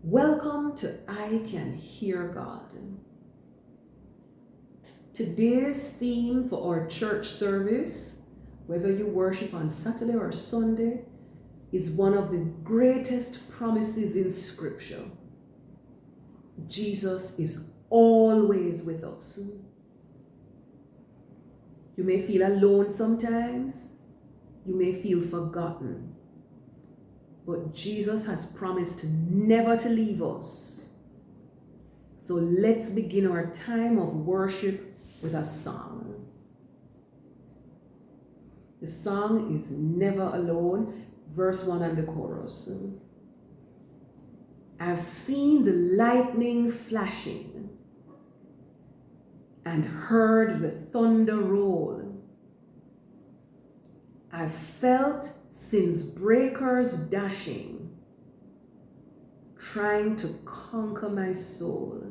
Welcome to I Can Hear God. Today's theme for our church service, whether you worship on Saturday or Sunday, is one of the greatest promises in Scripture. Jesus is always with us. You may feel alone sometimes. You may feel forgotten. But Jesus has promised never to leave us. So let's begin our time of worship with a song. The song is Never Alone, verse 1 and the chorus. I've seen the lightning flashing and heard the thunder roll. I've felt sin's breakers dashing, trying to conquer my soul.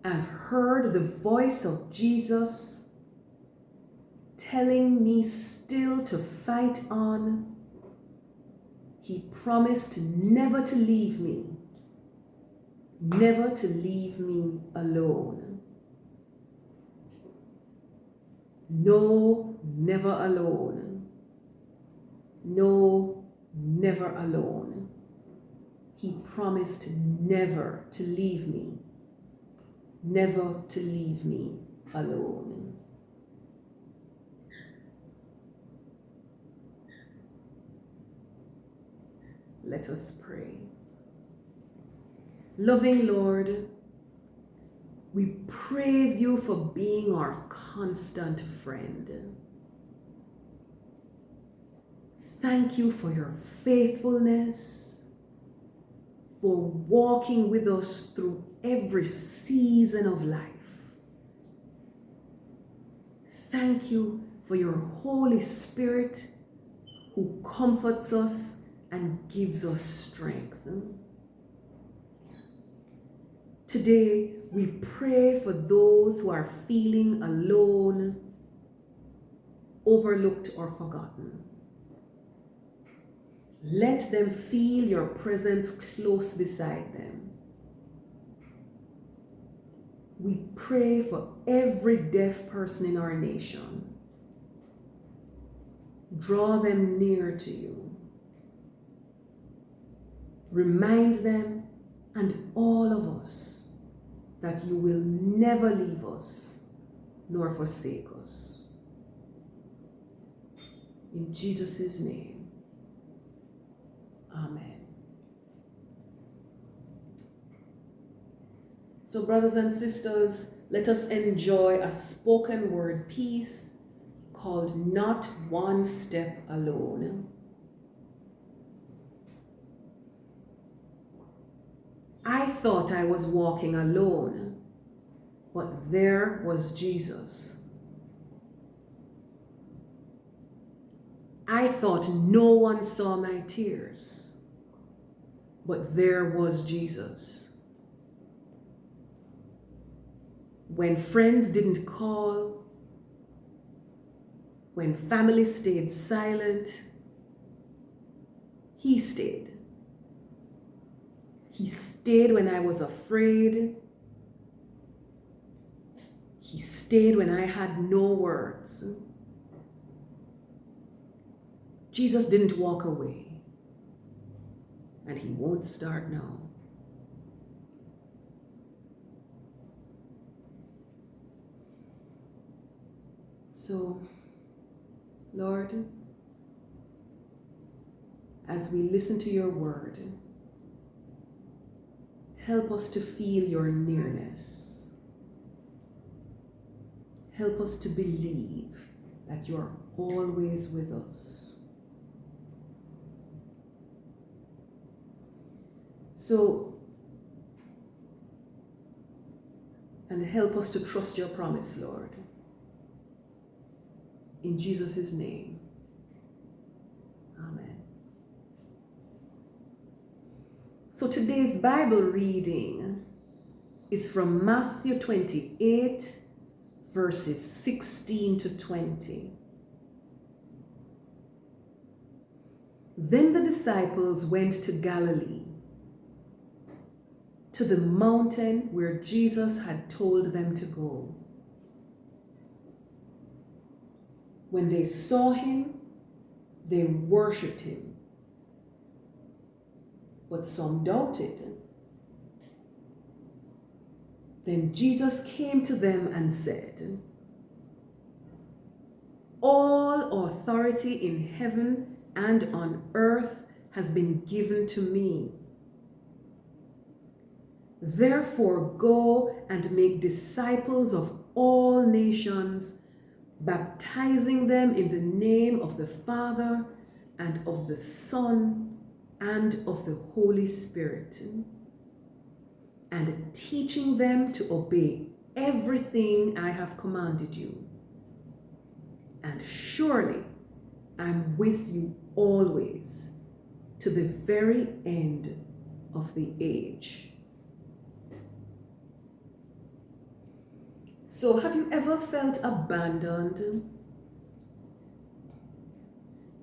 I've heard the voice of Jesus telling me still to fight on. He promised never to leave me, never to leave me alone. No, never alone. No, never alone. He promised never to leave me, never to leave me alone. Let us pray. Loving Lord, we praise you for being our constant friend. Thank you for your faithfulness, for walking with us through every season of life. Thank you for your Holy Spirit who comforts us and gives us strength. Today, we pray for those who are feeling alone, overlooked, or forgotten. Let them feel your presence close beside them. We pray for every deaf person in our nation. Draw them near to you. Remind them and all of us that you will never leave us nor forsake us. In Jesus' name, amen. So brothers and sisters, let us enjoy a spoken word piece called Not One Step Alone. I thought I was walking alone, but there was Jesus. I thought no one saw my tears, but there was Jesus. When friends didn't call, when family stayed silent, he stayed. He stayed when I was afraid. He stayed when I had no words. Jesus didn't walk away, and he won't start now. So, Lord, as we listen to your word, help us to feel your nearness. Help us to believe that you're always with us. So, and help us to trust your promise, Lord. In Jesus' name, amen. So today's Bible reading is from Matthew 28, verses 16 to 20. Then the disciples went to Galilee, to the mountain where Jesus had told them to go. When they saw him, they worshipped him, but some doubted. Then Jesus came to them and said, "All authority in heaven and on earth has been given to me. Therefore go and make disciples of all nations, baptizing them in the name of the Father and of the Son and of the Holy Spirit, and teaching them to obey everything I have commanded you. And surely I'm with you always, to the very end of the age." So, have you ever felt abandoned?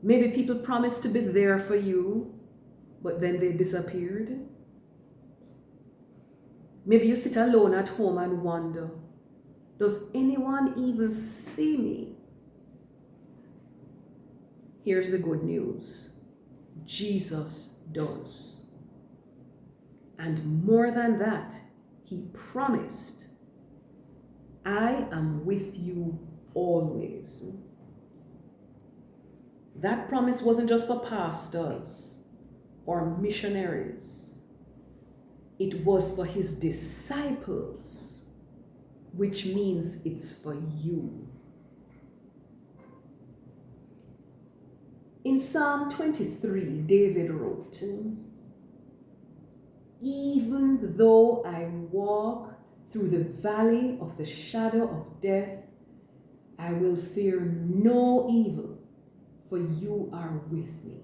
Maybe people promised to be there for you, but then they disappeared. Maybe you sit alone at home and wonder, does anyone even see me? Here's the good news. Jesus does. And more than that, he promised, "I am with you always." That promise wasn't just for pastors or missionaries. It was for his disciples, which means it's for you. In Psalm 23, David wrote, "Even though I walk through the valley of the shadow of death, I will fear no evil, for you are with me."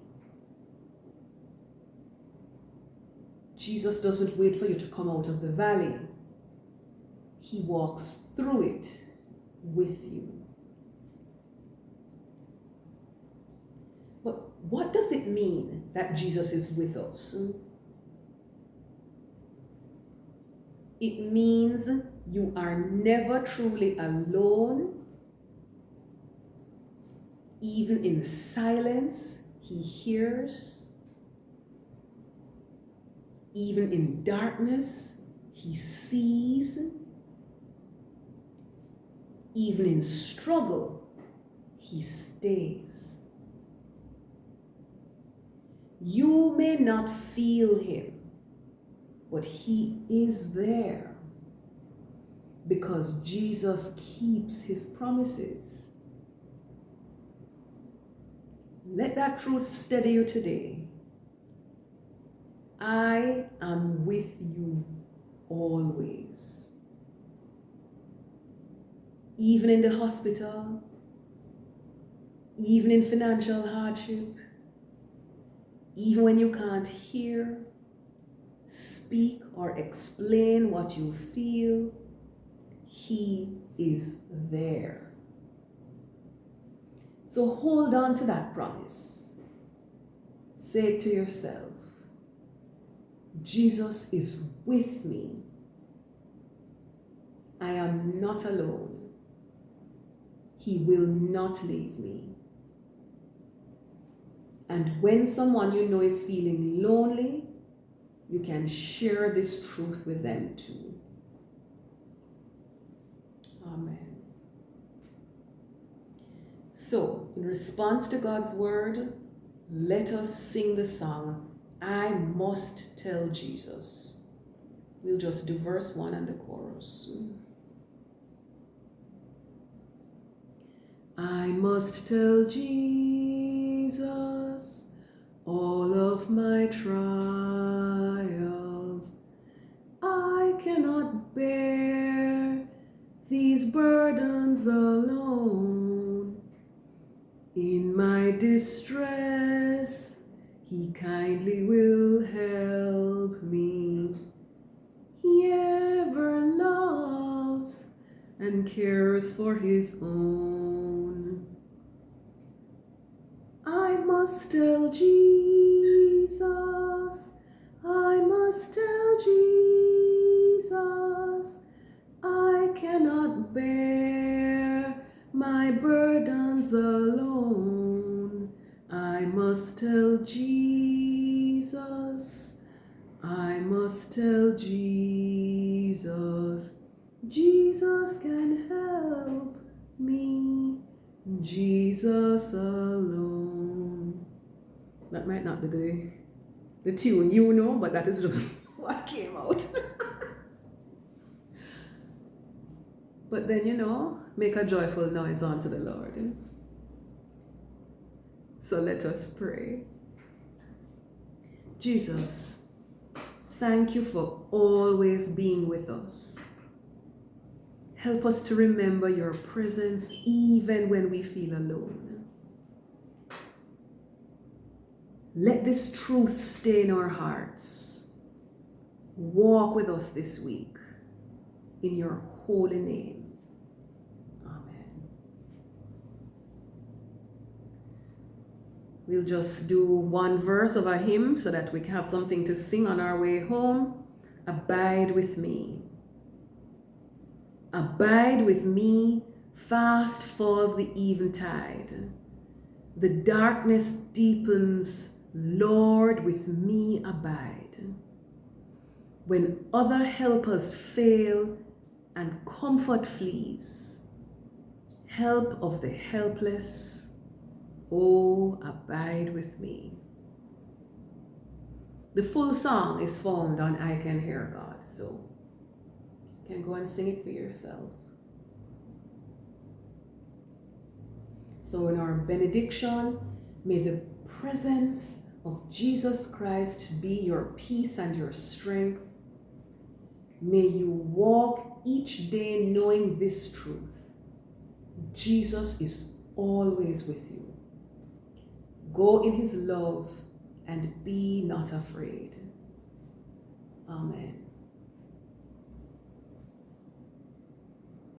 Jesus doesn't wait for you to come out of the valley. He walks through it with you. But what does it mean that Jesus is with us? It means you are never truly alone. Even in silence, he hears. Even in darkness, he sees. Even in struggle, he stays. You may not feel him, but he is there, because Jesus keeps his promises. Let that truth steady you today. I am with you always. Even in the hospital, even in financial hardship, even when you can't hear, speak, or explain what you feel, he is there. So hold on to that promise. Say it to yourself, Jesus is with me. I am not alone. He will not leave me. And when someone you know is feeling lonely, you can share this truth with them too. Amen. So, in response to God's word, let us sing the song, "I Must Tell Jesus." We'll just do verse 1 and the chorus. I must tell Jesus all of my trials. I cannot bear these burdens alone. In my distress, he kindly will help me. He ever loves and cares for his own. I must tell Jesus, I must tell Jesus, I cannot bear my burdens alone. I must tell Jesus, I must tell Jesus, Jesus can help me, Jesus alone. That might not be the tune you know, but that is just what came out. But then, make a joyful noise unto the Lord. So let us pray. Jesus, thank you for always being with us. Help us to remember your presence even when we feel alone. Let this truth stay in our hearts. Walk with us this week in your holy name. Amen. We'll just do one verse of a hymn so that we can have something to sing on our way home. Abide with me. Abide with me, fast falls the eventide. The darkness deepens, Lord, with me abide. When other helpers fail and comfort flees, help of the helpless, oh, abide with me. The full song is found on I Can Hear God, so you can go and sing it for yourself. So in our benediction, may the presence of Jesus Christ be your peace and your strength. May you walk each day knowing this truth. Jesus is always with you. Go in his love and be not afraid. Amen.